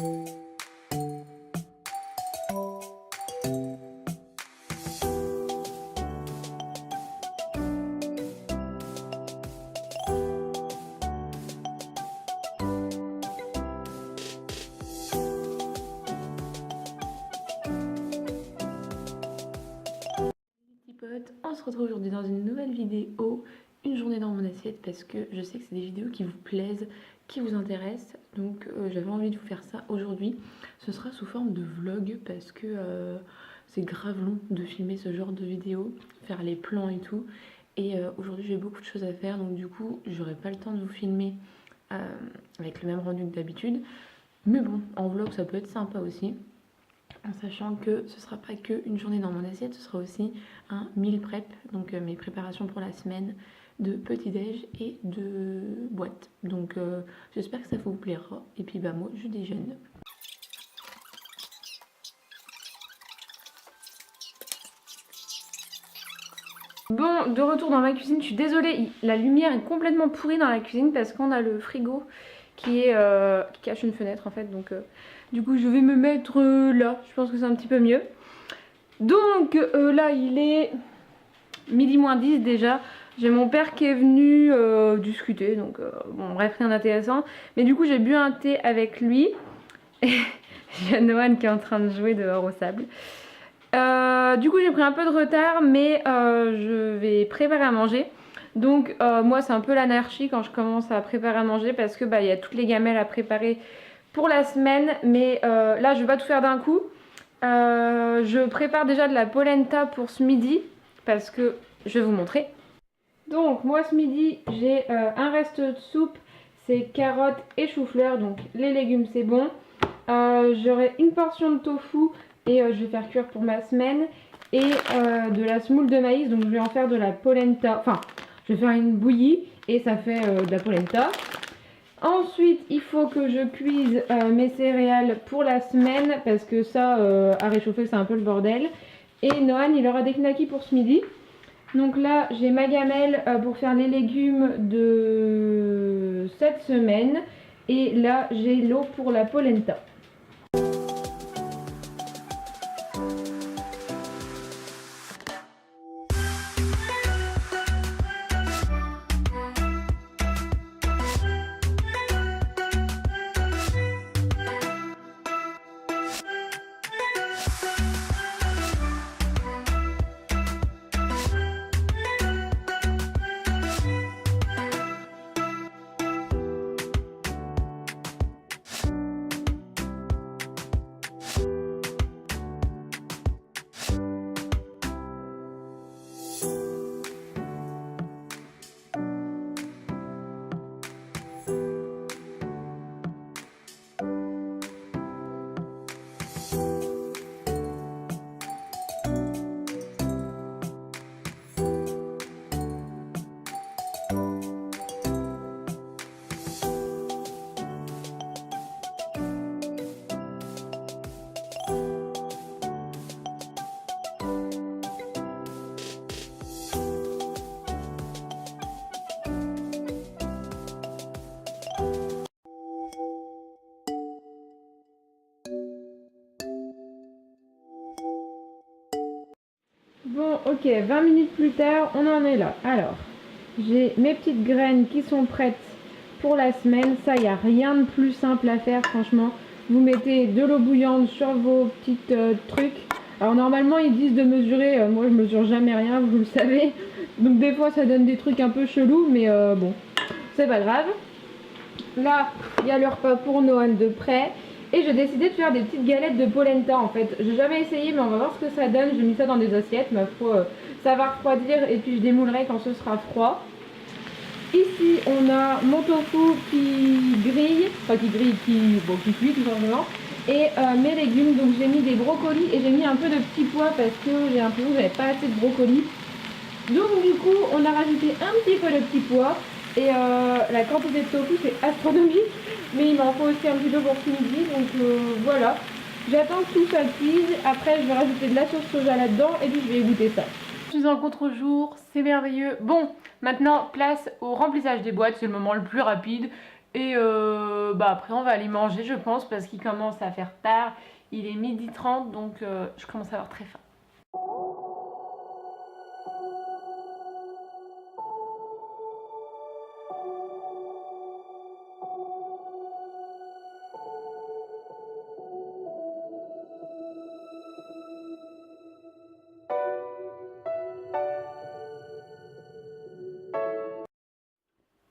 On se retrouve aujourd'hui dans une nouvelle vidéo, une journée dans mon assiette, parce que je sais que c'est des vidéos qui vous plaisent, qui vous intéressent, donc j'avais envie de vous faire ça aujourd'hui. Ce sera sous forme de vlog parce que c'est grave long de filmer ce genre de vidéo, faire les plans et tout, et aujourd'hui j'ai beaucoup de choses à faire, donc du coup j'aurai pas le temps de vous filmer avec le même rendu que d'habitude, mais bon, en vlog ça peut être sympa aussi. En sachant que ce sera pas que une journée dans mon assiette, ce sera aussi un meal prep, donc mes préparations pour la semaine de petit-déj et de boîte. Donc j'espère que ça vous plaira. Et puis bah moi je déjeune. Bon, de retour dans ma cuisine, je suis désolée, la lumière est complètement pourrie dans la cuisine parce qu'on a le frigo qui cache une fenêtre en fait, donc du coup je vais me mettre là, je pense que c'est un petit peu mieux. Donc là il est midi moins 10 déjà, j'ai mon père qui est venu discuter, donc bon bref rien d'intéressant, mais du coup j'ai bu un thé avec lui, et il y a Noan qui est en train de jouer dehors au sable. Du coup j'ai pris un peu de retard, mais je vais préparer à manger. Donc moi c'est un peu l'anarchie quand je commence à préparer à manger parce que il y a toutes les gamelles à préparer pour la semaine, mais là je vais pas tout faire d'un coup. Je prépare déjà de la polenta pour ce midi parce que je vais vous montrer. Donc moi ce midi j'ai un reste de soupe, c'est carottes et chou-fleur, donc les légumes c'est bon. J'aurai une portion de tofu et je vais faire cuire pour ma semaine, et de la semoule de maïs, donc je vais en faire de la polenta, enfin je vais faire une bouillie et ça fait de la polenta. Ensuite il faut que je cuise mes céréales pour la semaine parce que ça à réchauffer c'est un peu le bordel. Et Noan il aura des knackis pour ce midi. Donc là j'ai ma gamelle pour faire les légumes de cette semaine, et là j'ai l'eau pour la polenta. Bon ok, 20 minutes plus tard, on en est là. Alors, j'ai mes petites graines qui sont prêtes pour la semaine. Ça, il n'y a rien de plus simple à faire, franchement. Vous mettez de l'eau bouillante sur vos petites trucs. Alors normalement, ils disent de mesurer. Moi, je mesure jamais rien, vous le savez. Donc des fois, ça donne des trucs un peu chelous, mais bon, c'est pas grave. Là, il y a le repas pour Noan de près. Et j'ai décidé de faire des petites galettes de polenta en fait. J'ai jamais essayé, mais on va voir ce que ça donne. J'ai mis ça dans des assiettes, ma foi, ça va refroidir et puis je démoulerai quand ce sera froid. Ici on a mon tofu qui grille, enfin qui cuit tout simplement. Et mes légumes, donc j'ai mis des brocolis et j'ai mis un peu de petits pois parce que j'ai l'impression que j'avais pas assez de brocolis. Donc du coup on a rajouté un petit peu de petits pois. Et la quantité de tofu c'est astronomique, mais il m'en faut aussi un petit peu pour ce midi, donc voilà. J'attends que tout ça cuise, après je vais rajouter de la sauce soja là-dedans et puis je vais goûter ça. Je suis en contre-jour, c'est merveilleux. Bon, maintenant place au remplissage des boîtes, c'est le moment le plus rapide. Et après on va aller manger je pense parce qu'il commence à faire tard. Il est 12h30 donc je commence à avoir très faim.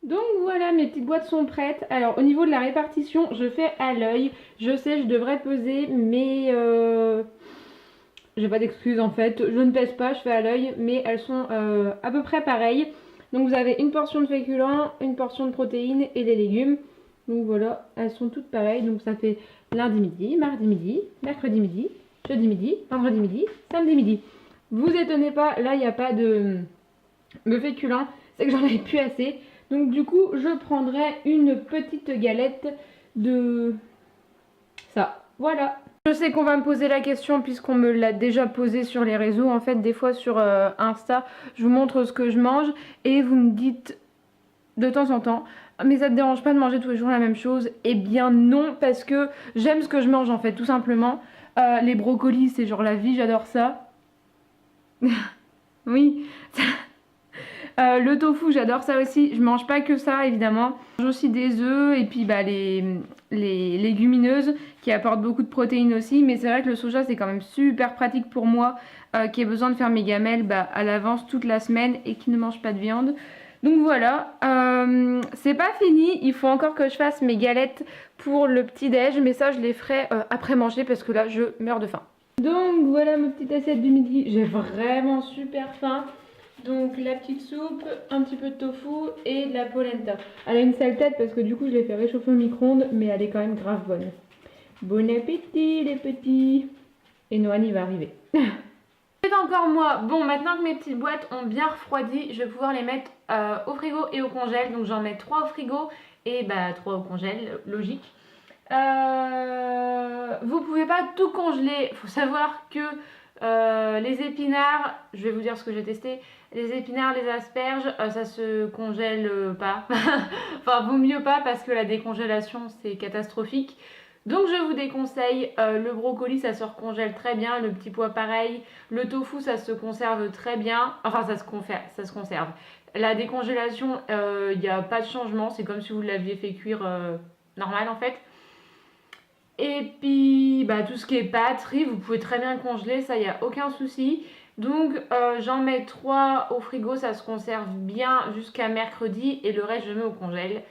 Donc voilà, mes petites boîtes sont prêtes. Alors au niveau de la répartition, je fais à l'œil. Je sais, je devrais peser, mais j'ai pas d'excuses en fait. Je ne pèse pas, je fais à l'œil, mais elles sont à peu près pareilles. Donc vous avez une portion de féculents, une portion de protéines et des légumes. Donc voilà, elles sont toutes pareilles. Donc ça fait lundi midi, mardi midi, mercredi midi, jeudi midi, vendredi midi, samedi midi. Vous étonnez pas, là il n'y a pas de féculents, c'est que j'en avais plus assez. Donc du coup, je prendrai une petite galette de ça. Voilà. Je sais qu'on va me poser la question puisqu'on me l'a déjà posé sur les réseaux. En fait, des fois sur Insta, je vous montre ce que je mange et vous me dites de temps en temps « Mais ça te dérange pas de manger tous les jours la même chose ?» Eh bien non, parce que j'aime ce que je mange en fait, tout simplement. Les brocolis, c'est genre la vie, j'adore ça. Oui. Le tofu, j'adore ça aussi. Je mange pas que ça, évidemment. Je mange aussi des œufs et puis les légumineuses qui apportent beaucoup de protéines aussi. Mais c'est vrai que le soja, c'est quand même super pratique pour moi qui ai besoin de faire mes gamelles à l'avance toute la semaine et qui ne mange pas de viande. Donc voilà, c'est pas fini. Il faut encore que je fasse mes galettes pour le petit-déj. Mais ça, je les ferai après manger parce que là, je meurs de faim. Donc voilà ma petite assiette du midi. J'ai vraiment super faim. Donc la petite soupe, un petit peu de tofu et de la polenta. Elle a une sale tête parce que du coup je l'ai fait réchauffer au micro-ondes, mais elle est quand même grave bonne. Bon appétit les petits. Et Noël il va arriver. C'est encore moi. Bon, maintenant que mes petites boîtes ont bien refroidi, je vais pouvoir les mettre au frigo et au congèle. Donc j'en mets 3 au frigo et 3 au congèle, logique. Vous pouvez pas tout congeler. Il faut savoir que les épinards, je vais vous dire ce que j'ai testé. Les épinards, les asperges, ça se congèle pas. Enfin, vaut mieux pas parce que la décongélation c'est catastrophique. Donc je vous déconseille, le brocoli ça se recongèle très bien, le petit pois pareil, le tofu ça se conserve très bien, enfin ça se conserve. La décongélation, il n'y a pas de changement, c'est comme si vous l'aviez fait cuire normal en fait. Et puis tout ce qui est pâtes, riz, vous pouvez très bien congeler, ça il n'y a aucun souci. Donc j'en mets 3 au frigo, ça se conserve bien jusqu'à mercredi et le reste je mets au congèle.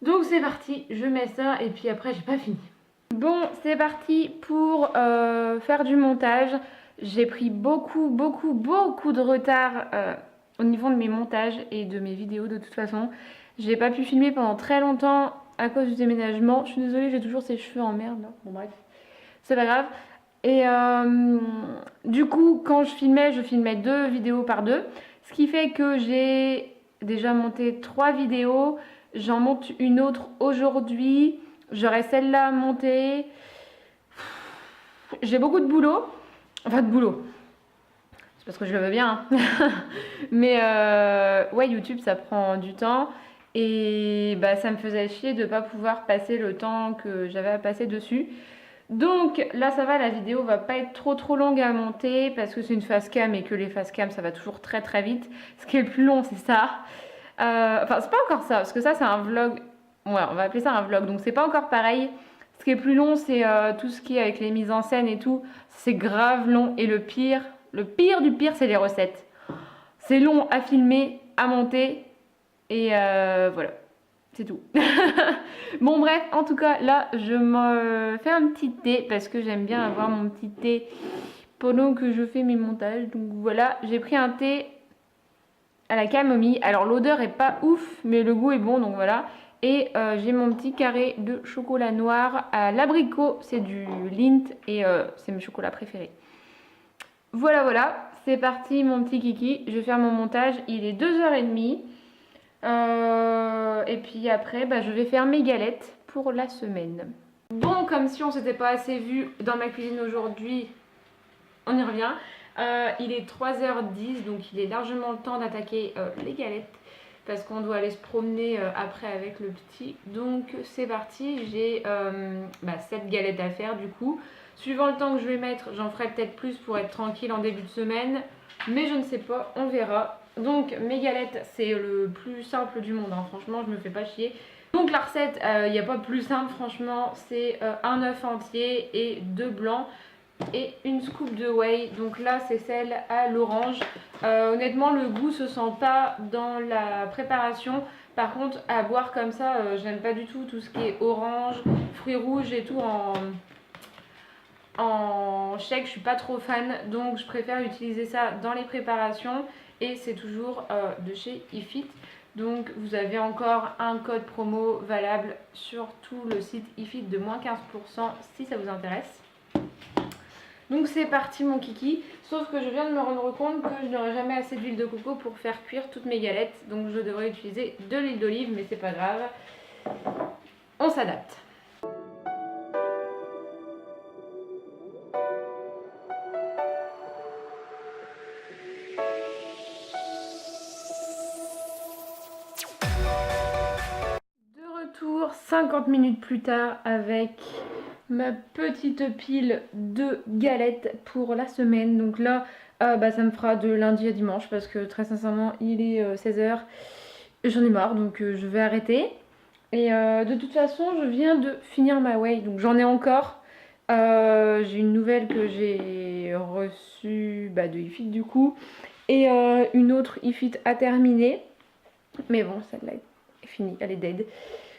Donc c'est parti, je mets ça et puis après j'ai pas fini. Bon, c'est parti pour faire du montage. J'ai pris beaucoup de retard au niveau de mes montages et de mes vidéos de toute façon. J'ai pas pu filmer pendant très longtemps à cause du déménagement. Je suis désolée, j'ai toujours ces cheveux en merde là. Bon bref, c'est pas grave. Et du coup, quand je filmais 2 vidéos par 2. Ce qui fait que j'ai déjà monté 3 vidéos. J'en monte une autre aujourd'hui. J'aurai celle-là à monter. J'ai beaucoup de boulot. Enfin, de boulot. C'est parce que je le veux bien. Hein. Mais ouais, YouTube, ça prend du temps. Et ça me faisait chier de ne pas pouvoir passer le temps que j'avais à passer dessus. Donc là ça va, la vidéo va pas être trop longue à monter parce que c'est une face cam et que les face cam ça va toujours très vite. Ce qui est le plus long c'est ça. Enfin c'est pas encore ça parce que ça c'est un vlog. Ouais, on va appeler ça un vlog donc c'est pas encore pareil. Ce qui est plus long c'est tout ce qui est avec les mises en scène et tout. C'est grave long et le pire du pire c'est les recettes. C'est long à filmer, à monter et voilà. C'est tout. Bon bref, en tout cas là je me fais un petit thé parce que j'aime bien avoir mon petit thé pendant que je fais mes montages. Donc voilà, j'ai pris un thé à la camomille. Alors l'odeur est pas ouf mais le goût est bon donc voilà. Et j'ai mon petit carré de chocolat noir à l'abricot. C'est du Lindt et c'est mes chocolats préférés. Voilà, c'est parti mon petit kiki. Je vais faire mon montage, il est 2h30. Et puis après je vais faire mes galettes pour la semaine. Bon, comme si on s'était pas assez vu dans ma cuisine aujourd'hui, on y revient. Il est 3h10 donc il est largement le temps d'attaquer les galettes parce qu'on doit aller se promener après avec le petit. Donc c'est parti, j'ai 7 galettes à faire du coup. Suivant le temps que je vais mettre, j'en ferai peut-être plus pour être tranquille en début de semaine, mais je ne sais pas, on verra. Donc mes galettes, c'est le plus simple du monde, hein. Franchement je me fais pas chier. Donc la recette, il n'y a pas plus simple franchement, c'est un œuf entier et 2 blancs et une scoop de whey. Donc là c'est celle à l'orange. Honnêtement le goût se sent pas dans la préparation. Par contre à boire comme ça, j'aime pas du tout ce qui est orange, fruits rouges et tout en shake, je suis pas trop fan, donc je préfère utiliser ça dans les préparations et c'est toujours de chez iFit. Donc vous avez encore un code promo valable sur tout le site iFit de moins 15% si ça vous intéresse. Donc c'est parti mon kiki, sauf que je viens de me rendre compte que je n'aurai jamais assez d'huile de coco pour faire cuire toutes mes galettes, donc je devrais utiliser de l'huile d'olive, mais c'est pas grave, on s'adapte. De retour 50 minutes plus tard avec ma petite pile de galettes pour la semaine. Donc là, ça me fera de lundi à dimanche parce que très sincèrement, il est 16h. J'en ai marre, donc je vais arrêter. Et de toute façon, je viens de finir ma whey, donc j'en ai encore. J'ai une nouvelle que j'ai reçue de iFit du coup. Et une autre iFit à terminer. Mais bon, celle-là est finie, elle est dead.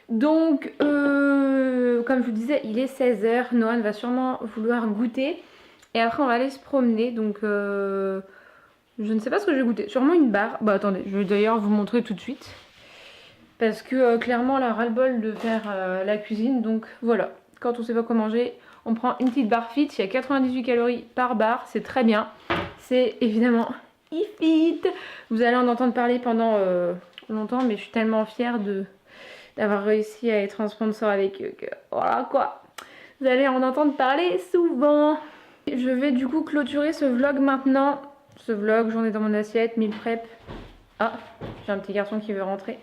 Donc, comme je vous disais, il est 16h. Noan va sûrement vouloir goûter. Et après, on va aller se promener. Donc, je ne sais pas ce que je vais goûter. Sûrement une barre. Bah, attendez, je vais d'ailleurs vous montrer tout de suite. Parce que clairement, elle a ras-le-bol de faire la cuisine. Donc, voilà. Quand on ne sait pas quoi manger, on prend une petite barre fit. Il y a 98 calories par barre. C'est très bien. C'est évidemment iFit. Vous allez en entendre parler pendant longtemps. Mais je suis tellement fière d'avoir réussi à être en sponsor avec eux que voilà quoi, vous allez en entendre parler souvent. Je vais du coup clôturer ce vlog maintenant. Ce vlog, j'en ai dans mon assiette, meal prep. Ah, j'ai un petit garçon qui veut rentrer.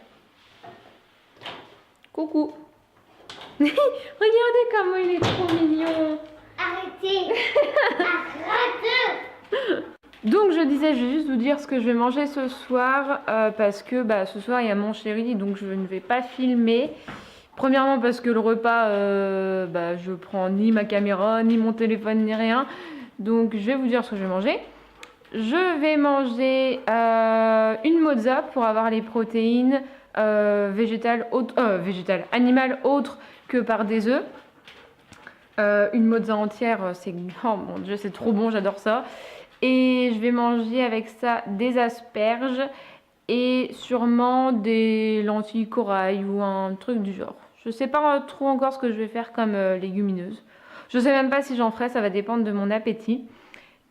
Coucou. Regardez comment il est trop mignon. Arrêtez. Arrête. Donc je disais, je vais juste vous dire ce que je vais manger ce soir parce que ce soir il y a mon chéri, donc je ne vais pas filmer. Premièrement parce que le repas, je prends ni ma caméra, ni mon téléphone, ni rien. Donc je vais vous dire ce que je vais manger. Je vais manger une mozza pour avoir les protéines végétales, animales autres que par des œufs. Une mozza entière, oh mon dieu, c'est trop bon, j'adore ça. Et je vais manger avec ça des asperges et sûrement des lentilles corail ou un truc du genre. Je sais pas trop encore ce que je vais faire comme légumineuse. Je sais même pas si j'en ferai, ça va dépendre de mon appétit.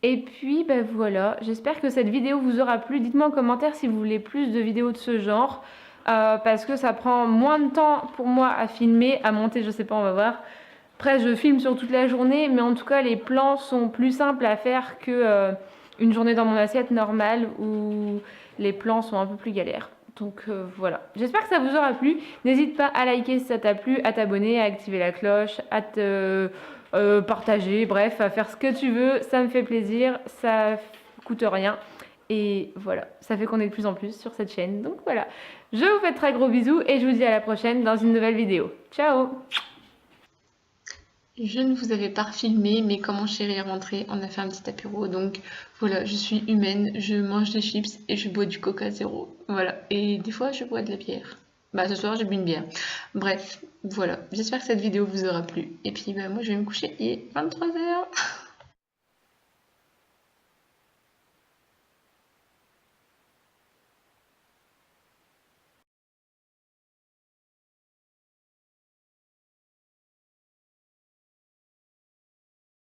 Et puis voilà, j'espère que cette vidéo vous aura plu. Dites-moi en commentaire si vous voulez plus de vidéos de ce genre. Parce que ça prend moins de temps pour moi à filmer, à monter, je sais pas, on va voir. Après je filme sur toute la journée, mais en tout cas les plans sont plus simples à faire que une journée dans mon assiette normale où les plans sont un peu plus galères. Donc voilà, j'espère que ça vous aura plu. N'hésite pas à liker si ça t'a plu, à t'abonner, à activer la cloche, à te partager, bref, à faire ce que tu veux. Ça me fait plaisir, ça coûte rien. Et voilà, ça fait qu'on est de plus en plus sur cette chaîne. Donc voilà, je vous fais de très gros bisous et je vous dis à la prochaine dans une nouvelle vidéo. Ciao! Je ne vous avais pas filmé, mais quand mon chéri est rentré, on a fait un petit apéro. Donc voilà, je suis humaine, je mange des chips et je bois du coca zéro. Voilà, et des fois je bois de la bière. Ce soir j'ai bu une bière. Bref, voilà, j'espère que cette vidéo vous aura plu. Et puis moi je vais me coucher, il est 23h.